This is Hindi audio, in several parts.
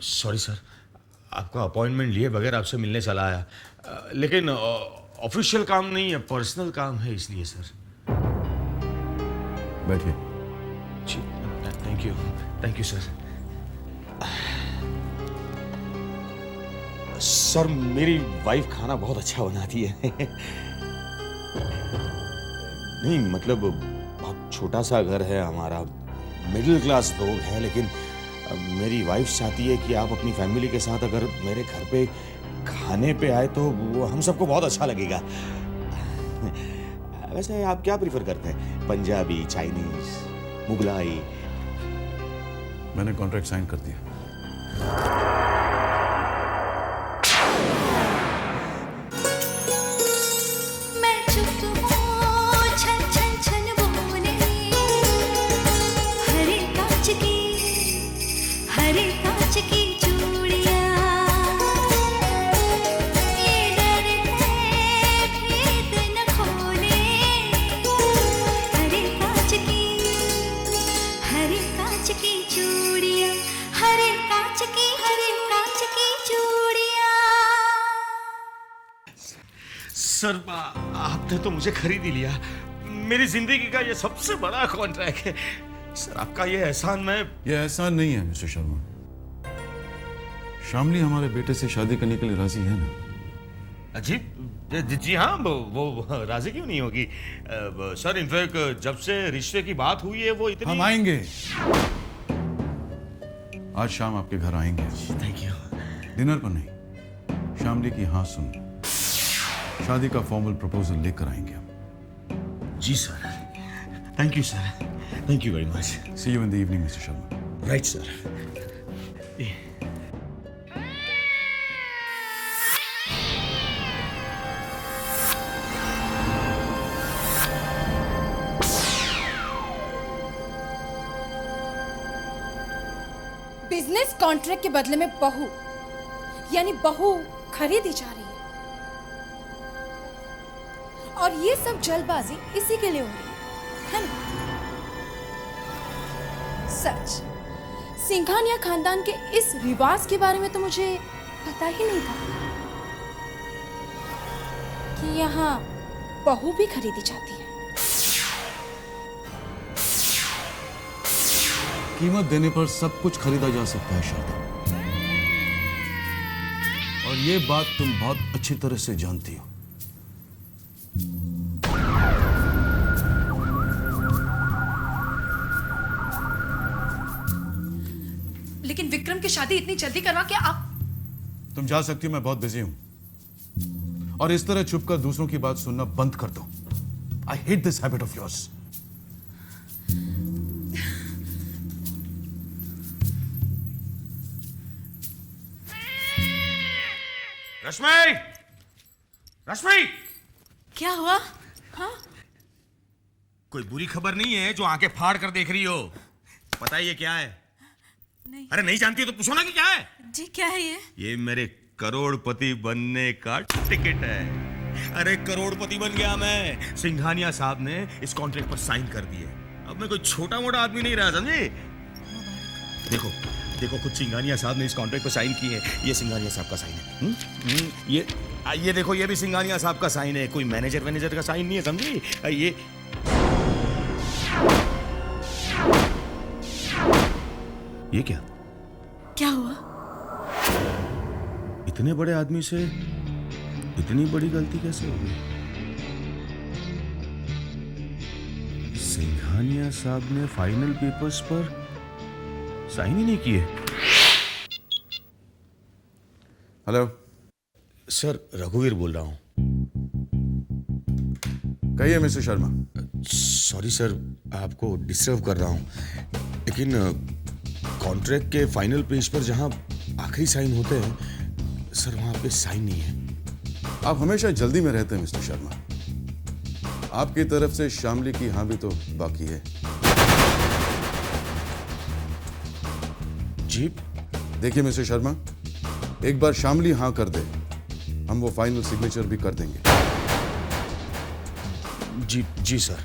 सॉरी सर, आपका अपॉइंटमेंट लिए बगैर आपसे मिलने चला आया, लेकिन ऑफिशियल काम नहीं है, पर्सनल काम है, इसलिए सर। बैठिए। जी, थैंक यू सर। सर, मेरी वाइफ खाना बहुत अच्छा बनाती है। नहीं मतलब बहुत छोटा सा घर है हमारा, मिडिल क्लास लोग हैं, लेकिन मेरी वाइफ चाहती है कि आप अपनी फैमिली के साथ अगर मेरे घर पे खाने पे आए तो वो हम सबको बहुत अच्छा लगेगा। वैसे आप क्या प्रीफर करते हैं, पंजाबी, चाइनीज, मुगलाई? मैंने कॉन्ट्रैक्ट साइन कर दिया। सर, आपने तो मुझे खरीद ही लिया। मेरी जिंदगी का ये सबसे बड़ा कॉन्ट्रैक्ट है। सर, आपका ये एहसान ये एहसान नहीं है मिस्टर शर्मा। शामली हमारे बेटे से शादी करने के लिए राजी है ना? जी हाँ, वो राजी क्यों नहीं होगी? सर, इनफैक्ट जब से रिश्ते की बात हुई है वो इतनी... हम आएंगे, आज शाम आपके घर आएंगे। Thank you. डिनर पर नहीं, शामली की हाँ सुन, शादी का फॉर्मल प्रपोजल लेकर आएंगे हम। जी sir, thank you sir, thank you very much. See you in the evening mister Sharma. Right sir. Business contract के बदले में बहू, यानी बहू खरीदी जा रही है, और ये सब जल्दबाजी इसी के लिए हो रही है ना? सच, सिंघानिया खानदान के इस रिवाज के बारे में तो मुझे पता ही नहीं था कि यहाँ बहू भी खरीदी जाती है। कीमत देने पर सब कुछ खरीदा जा सकता है शारदा, और ये बात तुम बहुत अच्छी तरह से जानती हो। लेकिन विक्रम की शादी इतनी जल्दी करवा के आप... तुम जा सकती हो, मैं बहुत बिजी हूं, और इस तरह छुपकर दूसरों की बात सुनना बंद कर दो। I hate this habit of yours. Rashmi! Rashmi! क्या हुआ? हाँ? कोई बुरी खबर नहीं है जो आंखें फाड़ कर देख रही हो? पता है ये क्या है? नहीं। अरे नहीं जानती हो तो पूछो ना कि क्या है? जी क्या है ये? ये मेरे करोड़पति बनने का टिकट है। अरे करोड़पति बन गया मैं। सिंघानिया साहब ने इस कॉन्ट्रैक्ट पर साइन कर दिए। अब मैं कोई छोटा मोटा आदमी नहीं रहा, समझे? देखो देखो, खुद सिंघानिया साहब ने इस कॉन्ट्रैक्ट पर साइन की है। ये सिंघानिया साहब का साइन है। ये देखो, ये भी सिंघानिया साहब का साइन है। कोई मैनेजर का साइन नहीं है, समझी? ये क्या हुआ? इतने बड़े आदमी से इतनी बड़ी गलती कैसे हो गई? सिंघानिया साहब ने फाइनल पेपर्स पर साइन ही नहीं किए। हेलो सर, रघुवीर बोल रहा हूं। कहिए मिस्टर शर्मा। सॉरी सर, आपको डिस्टर्ब कर रहा हूं, लेकिन कॉन्ट्रैक्ट के फाइनल पेज पर जहां आखिरी साइन होते हैं, सर वहां पे साइन नहीं है। आप हमेशा जल्दी में रहते हैं मिस्टर शर्मा। आपकी तरफ से शामली की हाँ भी तो बाकी है। जी देखिए मिस्टर शर्मा, एक बार शामली हाँ कर दे, हम वो फाइनल सिग्नेचर भी कर देंगे। जी जी sir.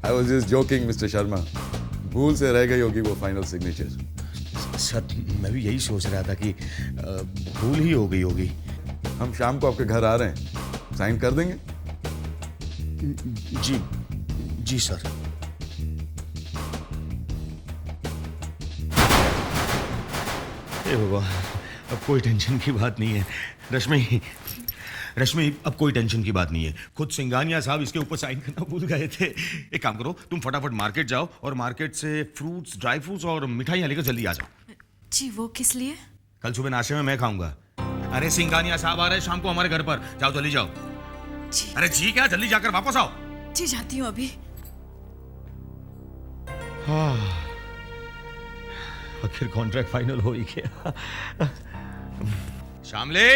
I was just joking mister Sharma, भूल से रह गई होगी वो फाइनल सिग्नेचर। सर मैं भी यही सोच रहा था कि भूल ही हो गई होगी। हम शाम को आपके घर आ रहे हैं, साइन कर देंगे। जी जी सर। हे भगवान, अब कोई टेंशन की बात नहीं है। रश्मि रश्मि, अब कोई टेंशन की बात नहीं है। खुद सिंघानिया साहब इसके ऊपर साइन करना भूल गए थे। एक काम करो, तुम फटाफट मार्केट जाओ और मार्केट से फ्रूट्स, ड्राई फ्रूट्स और मिठाइयाँ लेकर जल्दी आ जाओ। जी वो किस लिए? कल सुबह नाश्ते में मैं खाऊंगा। अरे सिंघानिया साहब आ रहे हैं शाम को हमारे घर पर। जाओ जल्दी जाओ। जी अरे जी क्या, जल्दी जाकर वापस आओ। जी जाती हूँ अभी। आखिर कॉन्ट्रैक्ट फाइनल हो ही गया। शामले,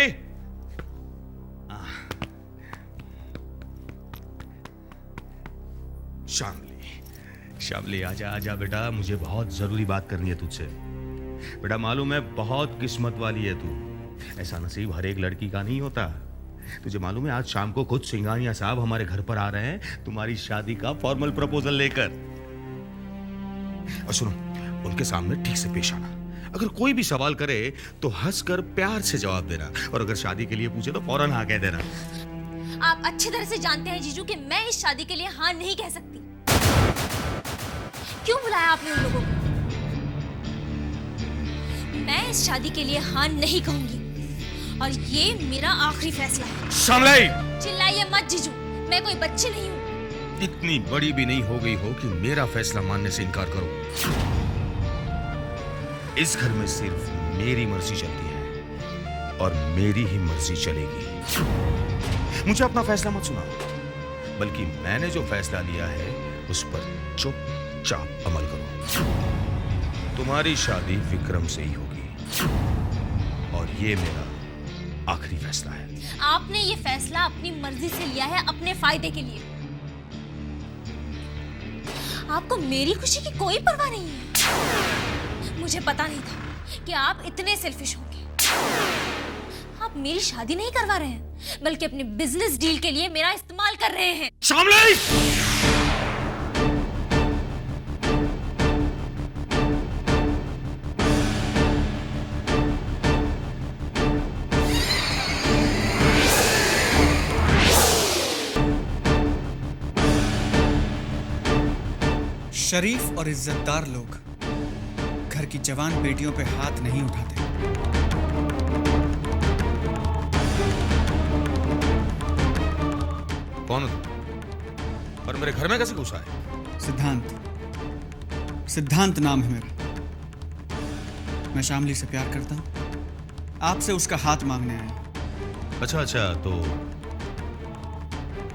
शामले आजा आजा बेटा, मुझे बहुत जरूरी बात करनी है तुझसे। बेटा मालूम है बहुत किस्मत वाली है तू, ऐसा नसीब हर एक लड़की का नहीं होता। तुझे मालूम है आज शाम को खुद सिंघानिया साहब हमारे घर पर आ रहे हैं तुम्हारी शादी का फॉर्मल प्रपोजल लेकर। और सुनो, उनके सामने ठीक से पेश आना। अगर कोई भी सवाल करे तो हंसकर प्यार से जवाब देना, और अगर शादी के लिए पूछे तो फौरन हाँ कह देना। आप अच्छी तरह से जानते हैं जीजू कि मैं इस शादी के लिए हाँ नहीं कह सकती। क्यों बुलाया आपने उन लोगों को? मैं इस शादी के लिए हाँ नहीं कहूंगी, और ये मेरा आखिरी फैसला है। शामले, चिल्लाइए मत जीजू, मैं कोई बच्ची नहीं हूँ। इतनी बड़ी भी नहीं हो गई हो कि मेरा फैसला मानने से इनकार करो। इस घर में सिर्फ मेरी मर्जी चलती है और मेरी ही मर्जी चलेगी। मुझे अपना फैसला मत सुनाओ, बल्कि मैंने जो फैसला लिया है उस पर चुपचाप अमल करो। तुम्हारी शादी विक्रम से ही होगी, और ये मेरा आखिरी फैसला है। आपने ये फैसला अपनी मर्जी से लिया है, अपने फायदे के लिए। आपको मेरी खुशी की कोई परवाह नहीं है। मुझे पता नहीं था कि आप इतने सेल्फिश होंगे। आप मेरी शादी नहीं करवा रहे हैं, बल्कि अपने बिजनेस डील के लिए मेरा इस्तेमाल कर रहे हैं। शामली! शरीफ और इज्जतदार लोग घर की जवान बेटियों पे हाथ नहीं उठाते। कौन हो तुम? और मेरे घर में कैसे घुसा है? सिद्धांत नाम है मेरा। मैं शामली से प्यार करता हूं, आपसे उसका हाथ मांगने आया। अच्छा, तो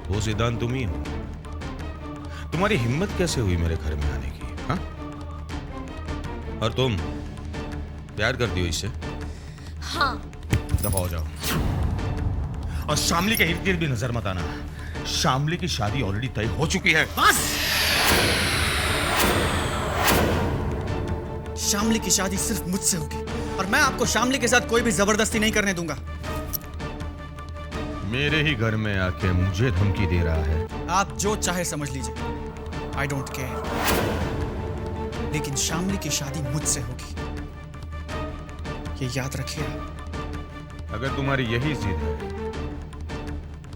वो सिद्धांत तुम ही हो। तुम्हारी हिम्मत कैसे हुई मेरे घर में आने की? हाँ? और तुम प्यार करती हो इससे? हाँ। दफा हो जाओ, और शामली के इर्द गिर्द भी नजर मत आना। शामली की शादी ऑलरेडी तय हो चुकी है। बस। शामली की शादी सिर्फ मुझसे होगी, और मैं आपको शामली के साथ कोई भी जबरदस्ती नहीं करने दूंगा। मेरे ही घर में आके मुझे धमकी दे रहा है। आप जो चाहे समझ लीजिए, आई डोंट केयर, लेकिन शामली की शादी मुझसे होगी, ये याद रखिए आप। अगर तुम्हारी यही जिद है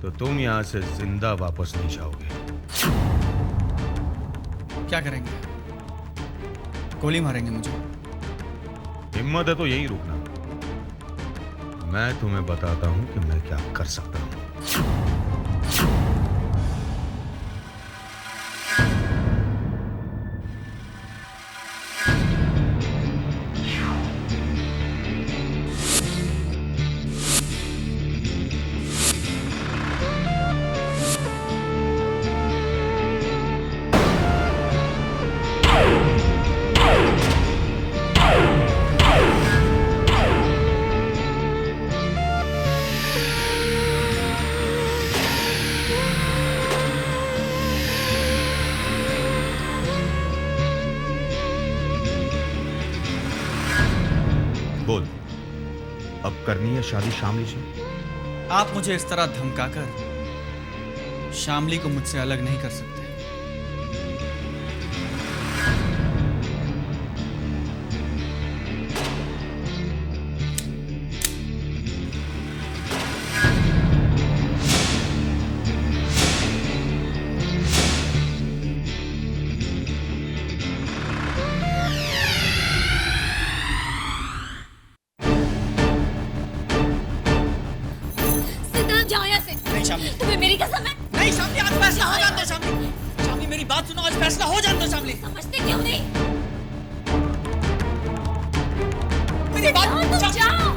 तो तुम यहां से जिंदा वापस नहीं जाओगे। क्या करेंगे? गोली मारेंगे मुझे? हिम्मत है तो यहीं रुकना, मैं तुम्हें बताता हूं कि मैं क्या कर सकता हूं। करनी है शादी शामली से? आप मुझे इस तरह धमकाकर शामली को मुझसे अलग नहीं कर सकते। सिद्धार्थ, जाओ यहाँ से। नहीं शामली, तुम्हें मेरी कसम है। नहीं शामली, आज फैसला हो जाने दो शामली। शामली मेरी बात सुनो, आज फैसला हो जाने दो शामली। समझते क्यों नहीं? मेरी बात सिद्धार्थ, तुम जाओ।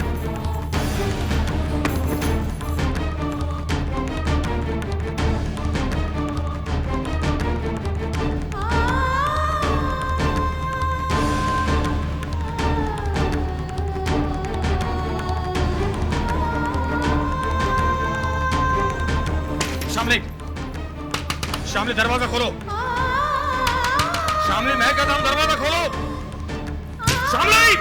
शामली, शामली दरवाजा खोलो। शामली, मैं कहता हूं दरवाजा खोलो। शामली!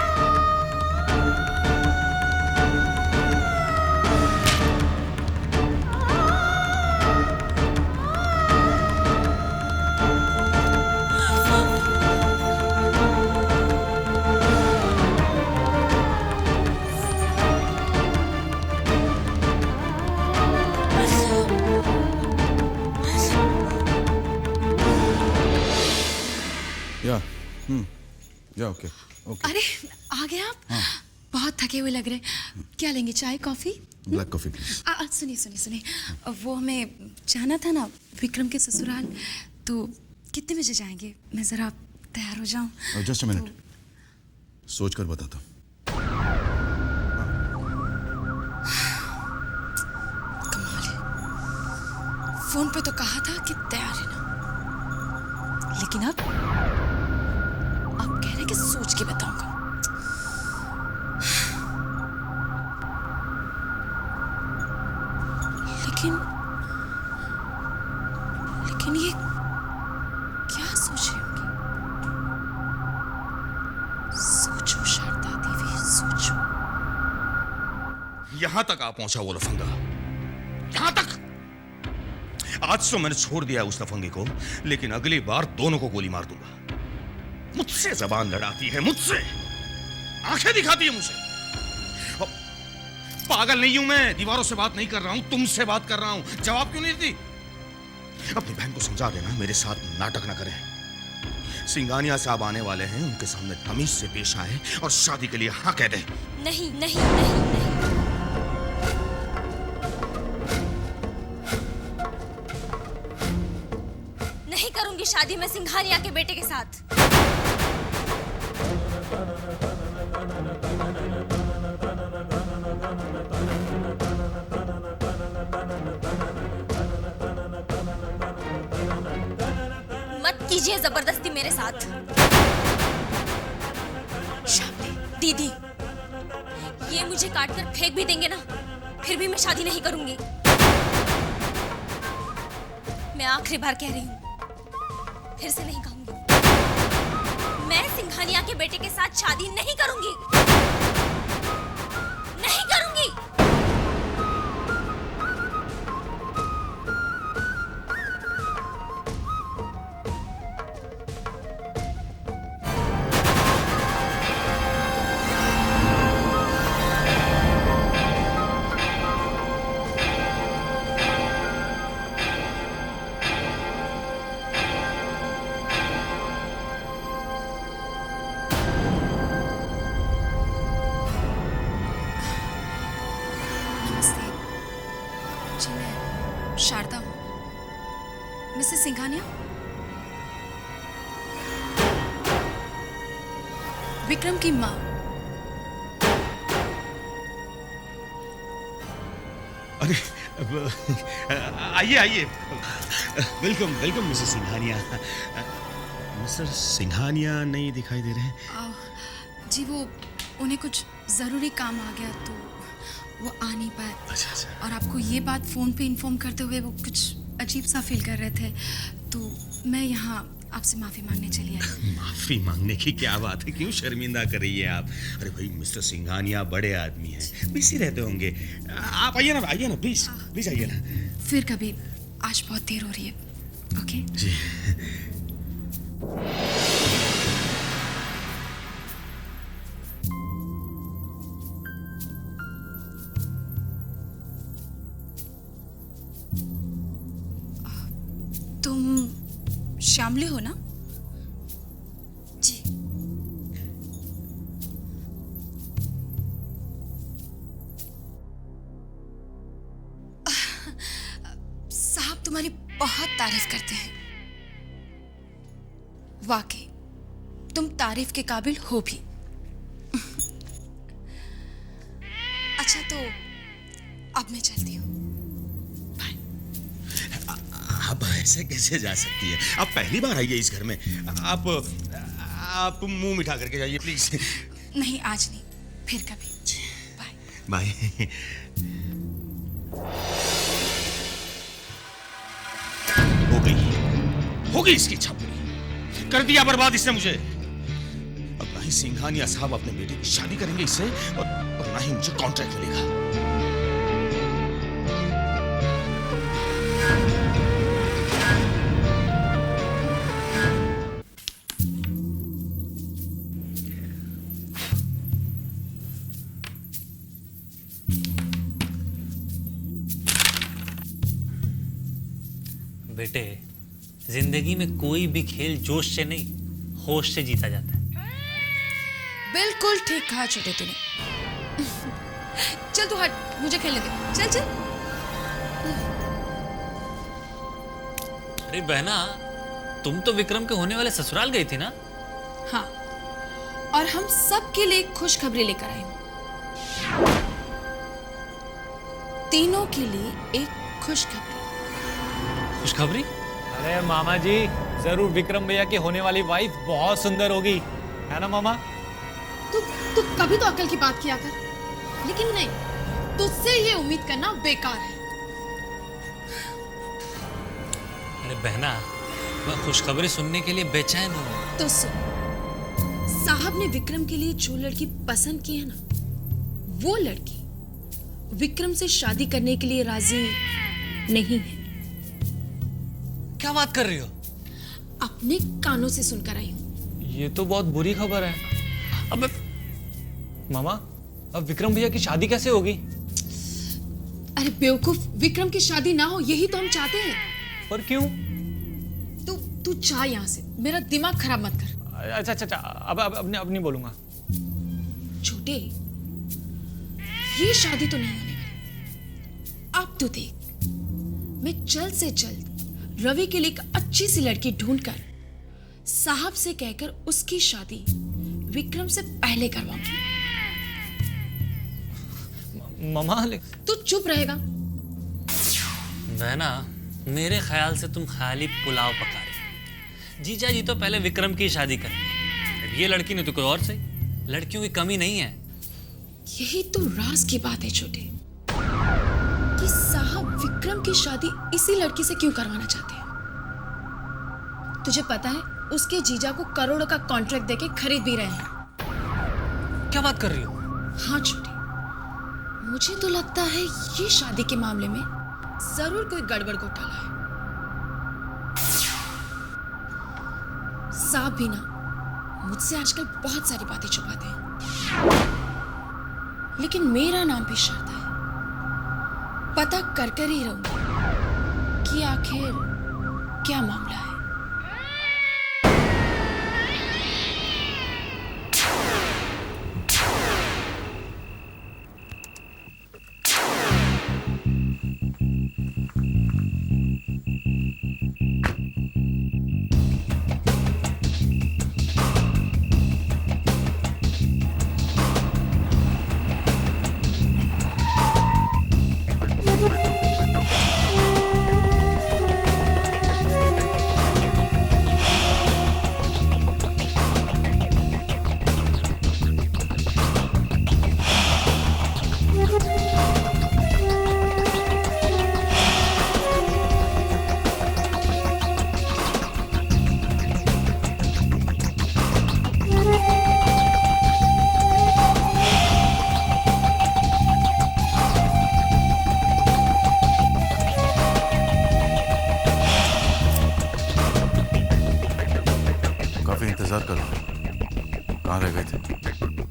या ओके ओके। अरे आ गए आप? बहुत थके हुए लग रहे हैं। क्या लेंगे, चाय कॉफी? Black coffee please. सुनिए सुनिए सुनिए, वो हमें जाना था ना विक्रम के ससुराल, तो कितने बजे जाएंगे? मैं जरा तैयार हो जाऊं। जस्ट अ मिनट, सोच कर बताता हूँ। कमाल है, फोन पे तो कहा था कि तैयार है ना, लेकिन अब कह रहे कि सोच के बताऊंगा। लेकिन ये क्या सोच रही होंगी? सोचो शारदा देवी, सोचो। यहां तक आ पहुंचा वो लफंगा, यहां तक। आज तो मैंने छोड़ दिया उस लफंगे को, लेकिन अगली बार दोनों को गोली मार दूंगा। मुझसे जबान लड़ाती है, मुझसे आंखें दिखाती है मुझे। पागल नहीं हूं मैं, दीवारों से बात नहीं कर रहा हूं, तुमसे बात कर रहा हूं। जवाब क्यों नहीं देती? अपनी बहन को समझा देना मेरे साथ नाटक ना करें। सिंघानिया साहब आने वाले हैं, उनके सामने तमीज से पेश आए और शादी के लिए हाँ कह दे। नहीं नहीं नहीं नहीं, नहीं करूंगी शादी मैं सिंघानिया के बेटे के साथ। मत कीजिए जबरदस्ती मेरे साथ। दीदी, ये मुझे काटकर फेंक भी देंगे ना, फिर भी मैं शादी नहीं करूंगी। मैं आखिरी बार कह रही हूं, फिर से नहीं कहूंगी। मैं सिंघानिया के बेटे के साथ शादी नहीं करूंगी, नहीं करूंगी। जी मैं शारदा हूँ। मिसेस सिंघानिया, विक्रम की माँ। अरे आइए आइए, welcome welcome Mrs Singhania. Mister Singhania नहीं दिखाई दे रहे हैं? जी वो उन्हें कुछ ज़रूरी काम आ गया तो वो आ नहीं पाए। अच्छा अच्छा। और आपको ये बात फ़ोन पे इन्फॉर्म करते हुए वो कुछ अजीब सा फील कर रहे थे, तो मैं यहाँ आपसे माफी मांगने चली आई। माफी मांगने की क्या बात है, क्यों शर्मिंदा कर रही है आप? अरे भाई मिस्टर सिंघानिया बड़े आदमी हैं, बिजी रहते होंगे। आप आइए ना प्लीज प्लीज आइए ना। फिर कभी, आज बहुत देर हो रही है। ओके जी। तुम श्यामली हो ना? जी। साहब तुम्हारी बहुत तारीफ करते हैं। वाकई तुम तारीफ के काबिल हो भी। अच्छा तो अब मैं चलती हूँ। आप ऐसे कैसे जा सकती है? आप पहली बार आई है इस घर में। आप मुंह मिठा करके जाइए प्लीज। नहीं आज नहीं, फिर कभी। Bye bye. हो गई इसकी छपरी, कर दिया बर्बाद इसने मुझे। अब ना ही सिंघानिया साहब अपने बेटे की शादी करेंगे इससे, और ना ही मुझे कॉन्ट्रैक्ट मिलेगा। बेटे, जिंदगी में कोई भी खेल जोश से नहीं, होश से जीता जाता है। बिल्कुल ठीक कहा छोटे तूने। चल तू हट, मुझे खेलने दे। चल चल। अरे बहना, तुम तो विक्रम के होने वाले ससुराल गई थी ना? हाँ, और हम सबके लिए खुशखबरी लेकर आई हूँ। तीनों के लिए एक खुशखबरी। खुशखबरी? अरे मामा जी, जरूर विक्रम भैया की होने वाली वाइफ बहुत सुंदर होगी, है ना मामा? तू कभी तो अकल की बात किया कर, लेकिन नहीं, तुझसे ये उम्मीद करना बेकार है। अरे बहना, मैं खुशखबरी सुनने के लिए बेचैन हूँ। तो सुन, साहब ने विक्रम के लिए जो लड़की पसंद की है ना, वो लड़की विक्रम से शादी करने के लिए राजी नहीं है। क्या बात कर रही हो? अपने कानों से सुनकर आई हूँ। ये तो बहुत बुरी खबर है। अब मामा, अब विक्रम भैया की शादी कैसे होगी? अरे बेवकूफ, विक्रम की शादी ना हो यही तो हम चाहते हैं। पर क्यों? तू जा यहाँ से, मेरा दिमाग खराब मत कर। अच्छा, अब नहीं बोलूंगा। छोटे, ये शादी तो नहीं होने वाली। अब तू देख, मैं जल्द से जल्द रवि के लिए एक अच्छी सी लड़की ढूंढकर साहब से कहकर उसकी शादी विक्रम से पहले करवाऊंगी। मामा, तू चुप रहेगा? बहना, मेरे ख्याल से तुम खाली पुलाव पका रहे हो। जीजा जी तो पहले विक्रम की शादी करेंगे, अब ये लड़की ने तो कोई और सही। लड़कियों की कमी नहीं है। यही तो राज की बात है छोटे, कि साहब विक्रम की शादी इसी लड़की से क्यों करवाना चाहते हैं। तुझे पता है, उसके जीजा को करोड़ों का कॉन्ट्रैक्ट देके खरीद भी रहे हैं। क्या बात कर रही हो? हाँ छोटे, मुझे तो लगता है ये शादी के मामले में जरूर कोई गड़बड़ घोटाला है। साहब भी ना मुझसे आजकल बहुत सारी बातें छुपाते हैं, लेकिन मेरा नाम भी शर्त है। पता कर ही रहूंगी कि आखिर क्या मामला है। इंतजार करो। कहाँ रह गए थे?